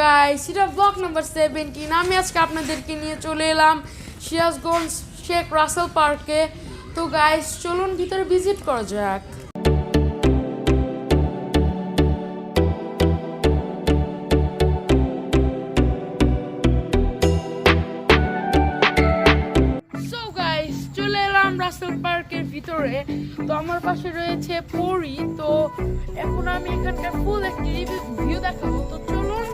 Guys, এটা blog number 17। আমি আজকে আপনাদেরকে নিয়ে চলে এলাম সিরাজগঞ্জ শেখ রাসেল পার্কে। তো গাইস, চলুন ভিতরে ভিজিট করা যাক। সো গাইস, চলে এলাম রাসেল পার্কের ভিতরে। তো আমার পাশে রয়েছে পরি। তো এখন আমি এখানকার ফুল একটি ভিউ দেখাবো। তো চলুন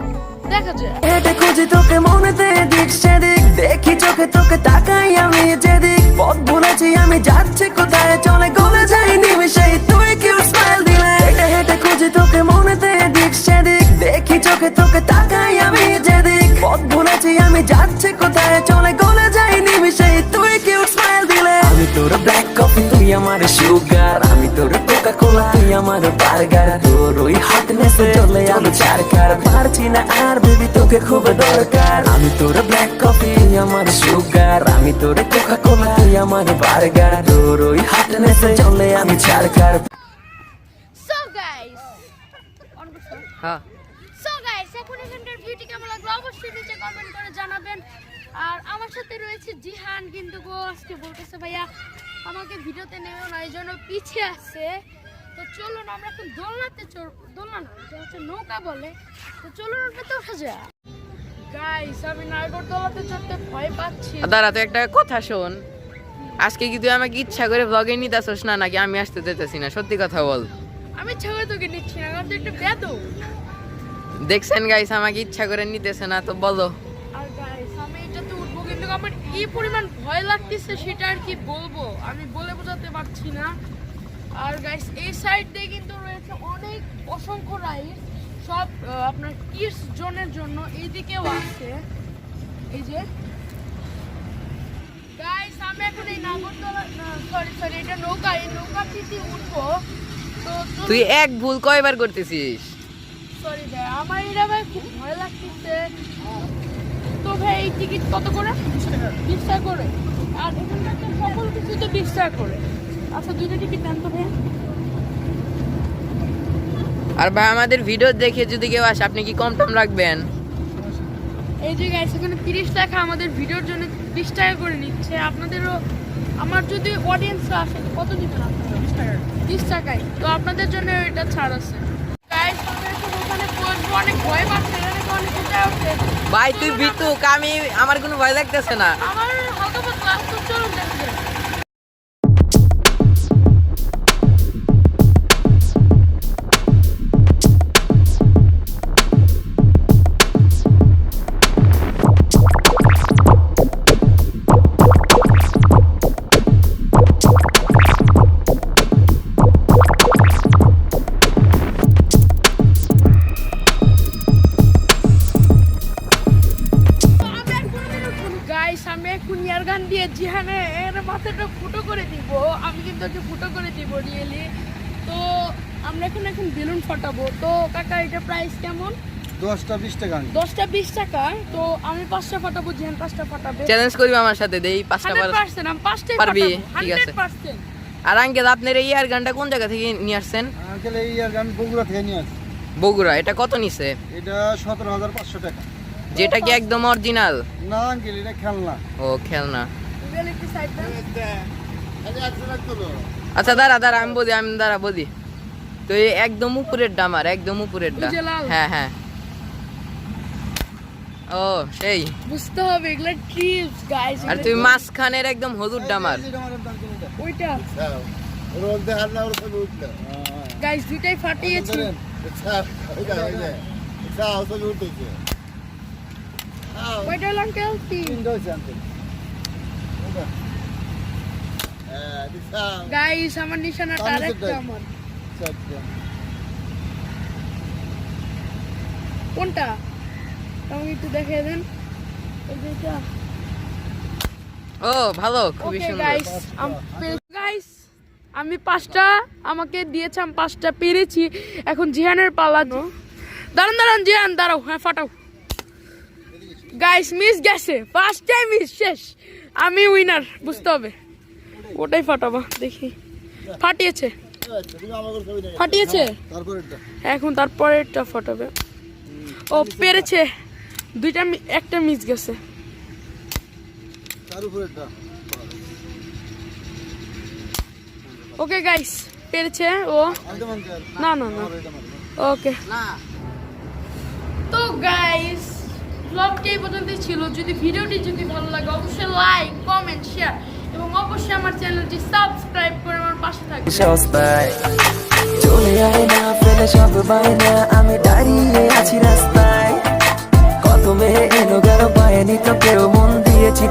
দেখা যায়। হেঁটে খুঁজি তোকে মনেতে দিক সেদিক, দেখি চোখে তোকে তাকাই আমি যেদিক। পথ ভুলেছি আমি যাচ্ছি কোথায়, চলে গলে যাই নিমিশেই তুই কিউট স্মাইল দিলে। হেঁটে হেঁটে খুঁজি তোকে মনেতে দিক সেদিক, দেখি চোখে তোকে তাকাই আমি যেদিক। পথ ভুলেছি আমি যাচ্ছি কোথায়, চলে গলে যাই নিমিশেই তুই কিউট স্মাইল দিলে। আমি তোর ব্ল্যাক কফি, তুই আমার সুগার। আমি তোর কোকা কোলা, তুই আমার বার্গার। তোর ওই হটনেসে চলে আমি চারকার, পারছি না আর বেবি তোকে খুব দরকার। আমি তোর ব্ল্যাক কফি, তুই আমার সুগার। আমি তোর কোকা কোলা, তুই আমার বার্গার। তোর ওই হটনেসে চলে আমি চারকার। সো গাইস, হ্যাঁ, এখন এখানকার ভিউটি কেমন লাগলো অবশ্যই নিচে কমেন্ট করে জানাবেন। আর আমার সাথে রয়েছে জিহান, কিন্তু গো আজকে বলতেছে ভাইয়া আমাকে ভিডিওতে নেবেও না, এই জন্য পিছিয়ে আছে। তো চলুন আমরা এখন দোলনাতে দোলনা না, এটা হচ্ছে নৌকা বলে। তো চলুন ওটাতে ওঠা যায়। গাইস, আমি নাগর দোলাতে চড়তে ভয় পাচ্ছি। দাঁড়া, তো একটা কথা শোন। আজকে কি তুই আমাকে ইচ্ছা করে ব্লগে নিতে আসছিস না, নাকি আমি আসতে যেতেছি না? সত্যি কথা বল। আমি ছাগল তোকে নিচ্ছি না, কারণ তুই একটা বেয়াদব। দেখছেন গাইস, আমাকে ইচ্ছা করে নিতেছে না, তো বলো। আর গাইস, আমি এটাতে উঠবো, কিন্তু আমার এই পরিমাণ ভয় লাগতেছে সেটা আর কি বলবো, আমি বলে বোঝাতে পারছি না। আর গাইস, এই সাইড দিয়ে কিন্তু রয়েছে অনেক অসংখ্য রাইড, সব আপনার কিডস জোনের জন্য। এইদিকেও আছে, এই যে গাইস, আমি এখন এই নাগরদোলা সরি এটা নৌকা, এই নৌকাটিতে উঠবো। তো তুই এক ভুল কয়বার করতেছিস? সরি ভাই, আমার এটা ভাই খুব ভয় লাগতেছে। তো ভাই এই টিকিট কত করে? 20 টাকা করে। আর এখানকার তো সকল কিছু তো 20 টাকা করে। আচ্ছা, দুইটা টিকিট দেন তো ভাই। আর ভাই, আমাদের ভিডিও দেখে যদি কেউ আসে, আপনি কি কম টম রাখবেন? এই যে গাইস, এখানে 30 টাকা আমাদের ভিডিওর জন্য 20 টাকা করে নিচ্ছে। আপনাদেরও, আমার যদি অডিয়েন্স আসে কত দিবেন আপনারা? 20 টাকা। 20 টাকায় তো আপনাদের জন্য এটা ছাড় আছে। গাইস, আমরা এখন ওখানে বসবো, অনেক ভয় পাচ্ছে, এখানে তো অনেক উঠে উঠে। ভাই তুই ভিতুক, আমার কোনো ভয় লাগতেছে না। আমার হালকা পাতলা, তো চলুন দেখা যাক। আমি এখন ইয়ার গান দিয়ে জিহানের মাথাটা ফুটো করে দিব। আমি কিন্তু ওকে ফুটো করে দিব রিয়েলি। তো আমরা এখন বেলুন ফাটাবো। তো কাকা, এটা প্রাইস কেমন? 10টা 20 টাকা। 10টা 20 টাকা। তো আমি 5টা ফাটাবো, জিহান 5টা ফাটাবে। চ্যালেঞ্জ করবি আমার সাথে? দেই 5টা 100% আমি 5টাই পারবি? ফাটাবো, ঠিক আছে। 100%। আর আঙ্কেল, আপনার এই ইয়ার গানটা কোন জায়গা থেকে নিয়ে আসছেন? আঙ্কেল, এই আর আমি বগুড়া থেকে নিয়ে আসছি। বগুড়া। এটা কত নিছে? এটা 17,500 টাকা। যেটা কি একদম অরিজিনাল? না আঙ্কেল, এটা খেলনা। ও, খেলনা। রিয়েলিটি সাইড দেন। আচ্ছা দাঁড়া, আমি বলি। তো এই একদম উপরের ডামার, একদম উপরের ডা। ওই যে লাল। হ্যাঁ হ্যাঁ। ও সেই বুঝতে হবে, এগুলা ট্রিপস গাইস। আর তুই মাঝখানের একদম হলুদ ডামার। ওইটা গাইস, দুইটাই ফাটিয়েছি। ওইটা আঙ্কেল 3 গাইস, আমার নিশানাটা আরেকটা। আমার কোনটা আমি একটু দেখিয়ে দেন। এই যে এটা। ও ভালো, খুবই ওকে সুন্দর। গাইস, আমি 5টা আমাকে দিয়েছে, আমি 5টা পেরেছি। এখন জিহানের পালা। দাঁড়ান জিহান, দাঁড়াও। হ্যাঁ, ফাটাও। গাইস, মিস গেছে, ফার্স্ট টাইম মিস, শেষ। আমি উইনার, বুঝতে হবে। ওটাই ফাটাবা, দেখি। ফাটিয়েছে। ফাটিয়েছে। এখন তারপরেরটা ফাটাবে। ও পেরেছে, একটা মিস গেছে। তার উপরেরটা ওকে গাইস, পেরেছে ও। আনতে মানতে আর না না না, এটা মারবে। ওকে। তো গাইস, ব্লগটি এই পর্যন্তই ছিল। ভিডিওটি যদি ভালো লাগে অবশ্যই লাইক, কমেন্ট, শেয়ার এবং অবশ্যই আমার চ্যানেলটি সাবস্ক্রাইব করে আমার পাশে থাকবেন। সস্তায় চলে আয় না ফেলে সব বাইনা আমি